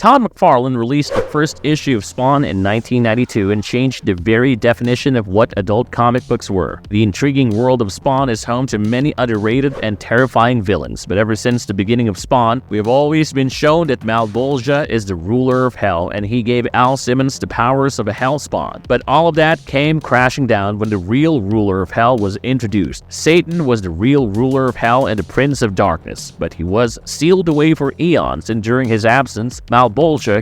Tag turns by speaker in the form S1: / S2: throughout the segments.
S1: Todd McFarlane released the first issue of Spawn in 1992 and changed the very definition of what adult comic books were. The intriguing world of Spawn is home to many underrated and terrifying villains, but ever since the beginning of Spawn, we have always been shown that Malebolgia is the ruler of hell, and he gave Al Simmons the powers of a Hellspawn. But all of that came crashing down when the real ruler of hell was introduced. Satan was the real ruler of hell and the prince of darkness, but he was sealed away for eons, and during his absence, Malebolgia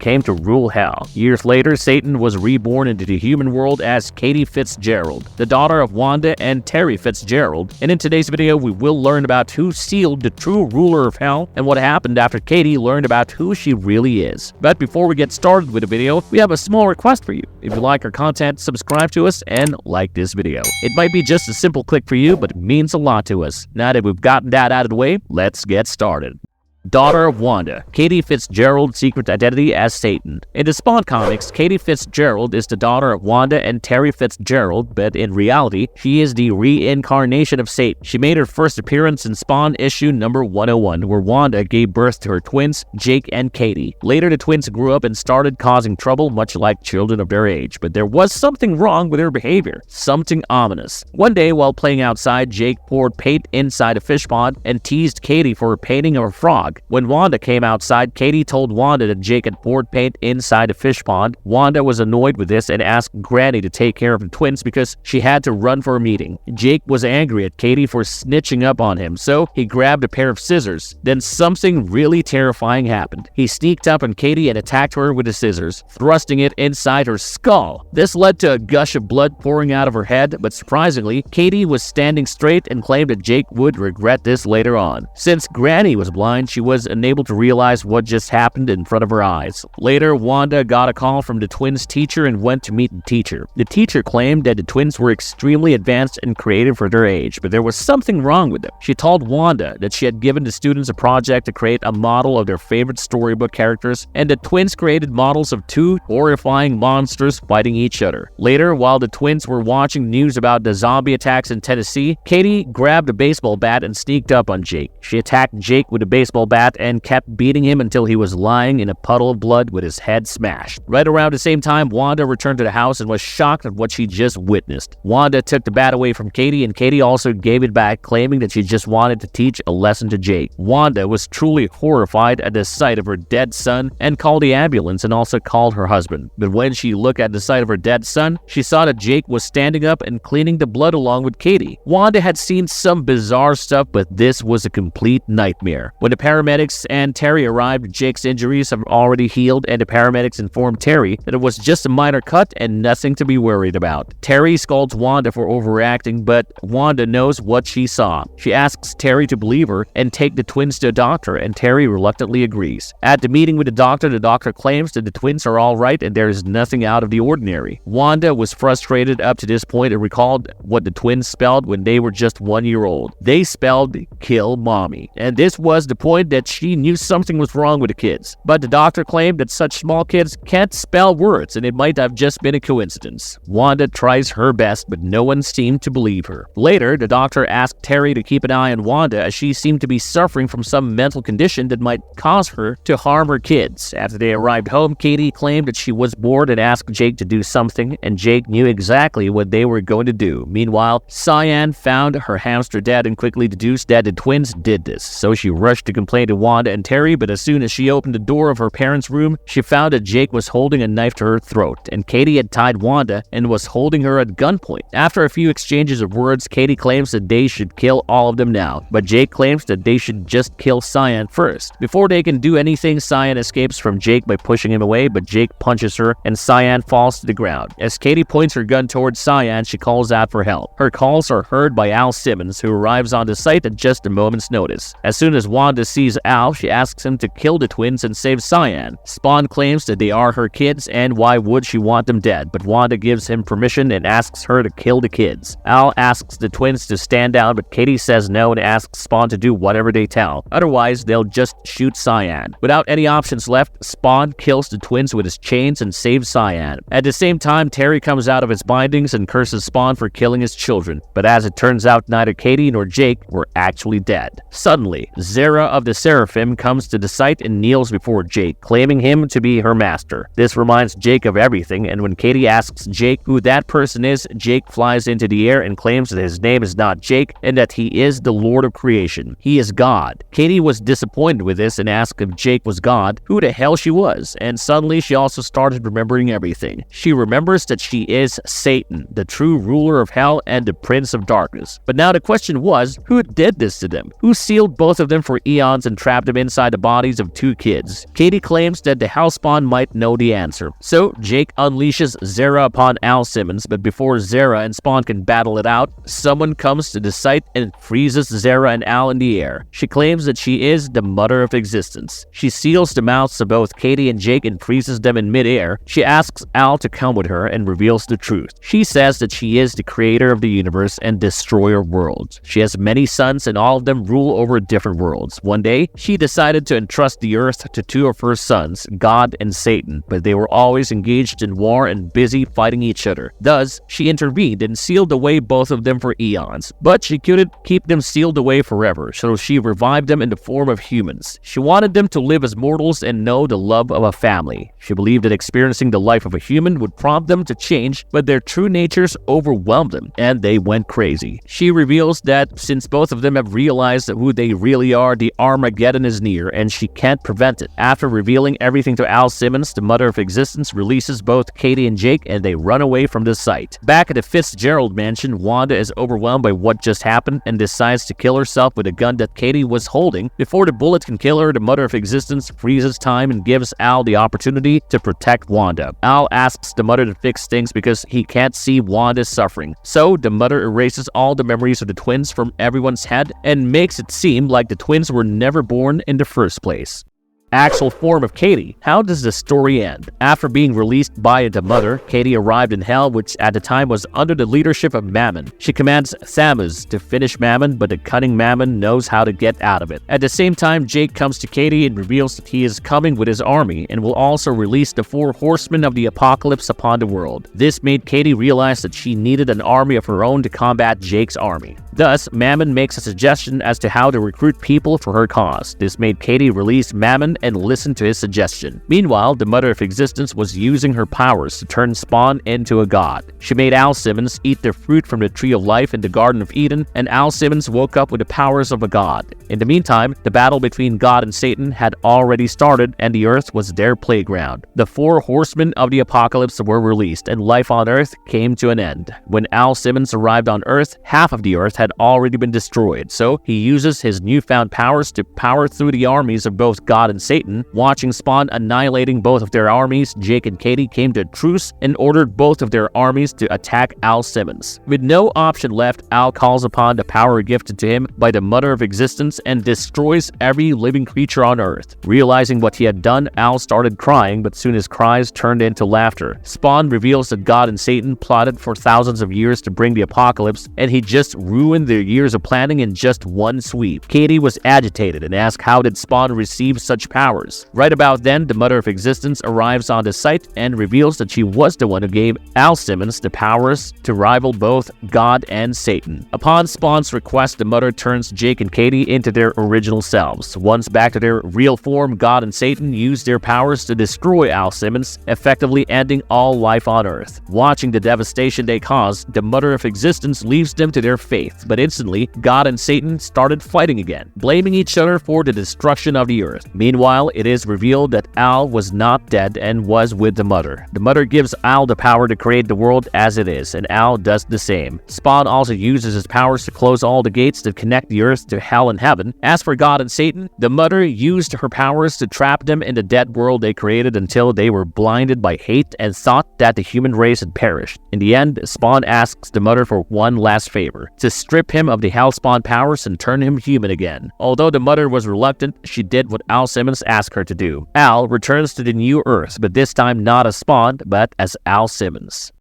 S1: came to rule hell. Years later, Satan was reborn into the human world as Katie Fitzgerald, the daughter of Wanda and Terry Fitzgerald, and in today's video we will learn about who sealed the true ruler of hell and what happened after Katie learned about who she really is. But before we get started with the video, we have a small request for you. If you like our content, subscribe to us and like this video. It might be just a simple click for you, but it means a lot to us. Now that we've gotten that out of the way, let's get started. Daughter of Wanda, Katie Fitzgerald's secret identity as Satan. In the Spawn comics, Katie Fitzgerald is the daughter of Wanda and Terry Fitzgerald, but in reality, she is the reincarnation of Satan. She made her first appearance in Spawn issue number 101, where Wanda gave birth to her twins, Jake and Katie. Later, the twins grew up and started causing trouble, much like children of their age, but there was something wrong with their behavior, something ominous. One day, while playing outside, Jake poured paint inside a fish pond and teased Katie for a painting of a frog. When Wanda came outside, Katie told Wanda that Jake had poured paint inside a fish pond. Wanda was annoyed with this and asked Granny to take care of the twins because she had to run for a meeting. Jake was angry at Katie for snitching up on him, so he grabbed a pair of scissors. Then something really terrifying happened. He sneaked up on Katie and attacked her with the scissors, thrusting it inside her skull. This led to a gush of blood pouring out of her head, but surprisingly, Katie was standing straight and claimed that Jake would regret this later on. Since Granny was blind, she was unable to realize what just happened in front of her eyes. Later, Wanda got a call from the twins' teacher and went to meet the teacher. The teacher claimed that the twins were extremely advanced and creative for their age, but there was something wrong with them. She told Wanda that she had given the students a project to create a model of their favorite storybook characters, and the twins created models of two horrifying monsters fighting each other. Later, while the twins were watching news about the zombie attacks in Tennessee, Katie grabbed a baseball bat and sneaked up on Jake. She attacked Jake with a baseball bat and kept beating him until he was lying in a puddle of blood with his head smashed. Right around the same time, Wanda returned to the house and was shocked at what she just witnessed. Wanda took the bat away from Katie, and Katie also gave it back, claiming that she just wanted to teach a lesson to Jake. Wanda was truly horrified at the sight of her dead son and called the ambulance and also called her husband. But when she looked at the sight of her dead son, she saw that Jake was standing up and cleaning the blood along with Katie. Wanda had seen some bizarre stuff, but this was a complete nightmare. When the paramedics and Terry arrived, Jake's injuries have already healed, and the paramedics informed Terry that it was just a minor cut and nothing to be worried about. Terry scolds Wanda for overreacting, but Wanda knows what she saw. She asks Terry to believe her and take the twins to a doctor, and Terry reluctantly agrees. At the meeting with the doctor claims that the twins are all right and there is nothing out of the ordinary. Wanda was frustrated up to this point and recalled what the twins spelled when they were just 1 year old. They spelled "kill mommy," and this was the point that she knew something was wrong with the kids. But the doctor claimed that such small kids can't spell words and it might have just been a coincidence. Wanda tries her best, but no one seemed to believe her. Later, the doctor asked Terry to keep an eye on Wanda as she seemed to be suffering from some mental condition that might cause her to harm her kids. After they arrived home, Katie claimed that she was bored and asked Jake to do something, and Jake knew exactly what they were going to do. Meanwhile, Cyan found her hamster dead and quickly deduced that the twins did this, so she rushed to complain to Wanda and Terry, but as soon as she opened the door of her parents' room, she found that Jake was holding a knife to her throat, and Katie had tied Wanda and was holding her at gunpoint. After a few exchanges of words, Katie claims that they should kill all of them now, but Jake claims that they should just kill Cyan first. Before they can do anything, Cyan escapes from Jake by pushing him away, but Jake punches her and Cyan falls to the ground. As Katie points her gun towards Cyan, she calls out for help. Her calls are heard by Al Simmons, who arrives on the site at just a moment's notice. As soon as Wanda sees Al, she asks him to kill the twins and save Cyan. Spawn claims that they are her kids, and why would she want them dead, but Wanda gives him permission and asks her to kill the kids. Al asks the twins to stand down, but Katie says no and asks Spawn to do whatever they tell. Otherwise, they'll just shoot Cyan. Without any options left, Spawn kills the twins with his chains and saves Cyan. At the same time, Terry comes out of his bindings and curses Spawn for killing his children, but as it turns out, neither Katie nor Jake were actually dead. Suddenly, Zara of the seraphim comes to dissect and kneels before Jake, claiming him to be her master. This reminds Jake of everything, and when Katie asks Jake who that person is, Jake flies into the air and claims that his name is not Jake and that he is the Lord of creation. He is God. Katie was disappointed with this and asked if Jake was God, who the hell she was, and suddenly she also started remembering everything. She remembers that she is Satan, the true ruler of hell and the prince of darkness. But now the question was, who did this to them? Who sealed both of them for eons and trapped them inside the bodies of two kids? Katie claims that the Hellspawn might know the answer. So Jake unleashes Zera upon Al Simmons, but before Zera and Spawn can battle it out, someone comes to the site and freezes Zera and Al in the air. She claims that she is the mother of existence. She seals the mouths of both Katie and Jake and freezes them in midair. She asks Al to come with her and reveals the truth. She says that she is the creator of the universe and destroyer of worlds. She has many sons and all of them rule over different worlds. One day, she decided to entrust the earth to two of her sons, God and Satan, but they were always engaged in war and busy fighting each other. Thus, she intervened and sealed away both of them for eons. But she couldn't keep them sealed away forever, so she revived them in the form of humans. She wanted them to live as mortals and know the love of a family. She believed that experiencing the life of a human would prompt them to change, but their true natures overwhelmed them, and they went crazy. She reveals that since both of them have realized who they really are, the Armageddon is near, and she can't prevent it. After revealing everything to Al Simmons, the mother of existence releases both Katie and Jake, and they run away from the site. Back at the Fitzgerald mansion, Wanda is overwhelmed by what just happened and decides to kill herself with a gun that Katie was holding. Before the bullet can kill her, the mother of existence freezes time and gives Al the opportunity to protect Wanda. Al asks the mother to fix things because he can't see Wanda's suffering. So the mother erases all the memories of the twins from everyone's head and makes it seem like the twins were never born in the first place. Actual form of Katie. How does the story end? After being released by the mother, Katie arrived in hell, which at the time was under the leadership of Mammon. She commands Thamus to finish Mammon, but the cunning Mammon knows how to get out of it. At the same time, Jake comes to Katie and reveals that he is coming with his army and will also release the 4 horsemen of the apocalypse upon the world. This made Katie realize that she needed an army of her own to combat Jake's army. Thus, Mammon makes a suggestion as to how to recruit people for her cause. This made Katie release Mammon and listen to his suggestion. Meanwhile, the mother of existence was using her powers to turn Spawn into a god. She made Al Simmons eat the fruit from the tree of life in the Garden of Eden, and Al Simmons woke up with the powers of a god. In the meantime, the battle between God and Satan had already started, and the earth was their playground. The 4 horsemen of the apocalypse were released, and life on earth came to an end. When Al Simmons arrived on earth, half of the earth had already been destroyed, so he uses his newfound powers to power through the armies of both God and Satan. Watching Spawn annihilating both of their armies, Jake and Katie came to a truce and ordered both of their armies to attack Al Simmons. With no option left, Al calls upon the power gifted to him by the mother of existence and destroys every living creature on earth. Realizing what he had done, Al started crying, but soon his cries turned into laughter. Spawn reveals that God and Satan plotted for thousands of years to bring the apocalypse, and he just ruined their years of planning in just one sweep. Katie was agitated and asked how did Spawn receive such powers. Right about then, the mother of existence arrives on the site and reveals that she was the one who gave Al Simmons the powers to rival both God and Satan. Upon Spawn's request, the mother turns Jake and Katie into their original selves. Once back to their real form, God and Satan use their powers to destroy Al Simmons, effectively ending all life on Earth. Watching the devastation they caused, the mother of existence leaves them to their fate, but instantly, God and Satan started fighting again, blaming each other for the destruction of the Earth. Meanwhile, it is revealed that Al was not dead and was with the mother. The mother gives Al the power to create the world as it is, and Al does the same. Spawn also uses his powers to close all the gates that connect the Earth to hell and heaven. As for God and Satan, the mother used her powers to trap them in the dead world they created until they were blinded by hate and thought that the human race had perished. In the end, Spawn asks the mother for one last favor, to strip him of the Hellspawn powers and turn him human again. Although the mother was reluctant, she did what Al Simmons asked her to do. Al returns to the new Earth, but this time not as Spawn, but as Al Simmons.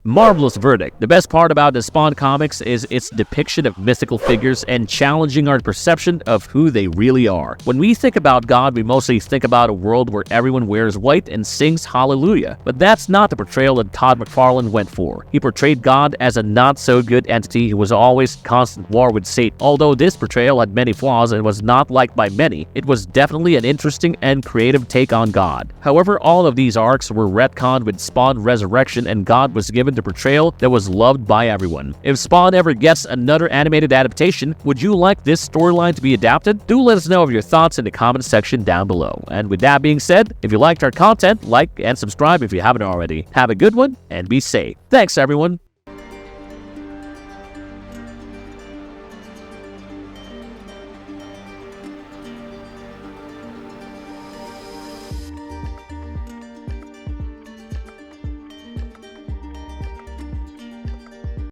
S1: Marvelous verdict. The best part about the Spawn comics is its depiction of mythical figures and challenging our perception of who they really are. When we think about God, we mostly think about a world where everyone wears white and sings hallelujah. But that's not the portrayal that Todd McFarlane went for. He portrayed God as a not-so-good entity who was always in constant war with Satan. Although this portrayal had many flaws and was not liked by many, it was definitely an interesting and creative take on God. However, all of these arcs were retconned with Spawn Resurrection, and God was given the portrayal that was loved by everyone. If Spawn ever gets another animated adaptation, would you like this storyline to be adapted? Do let us know of your thoughts in the comment section down below. And with that being said, if you liked our content, like and subscribe if you haven't already. Have a good one and be safe. Thanks everyone.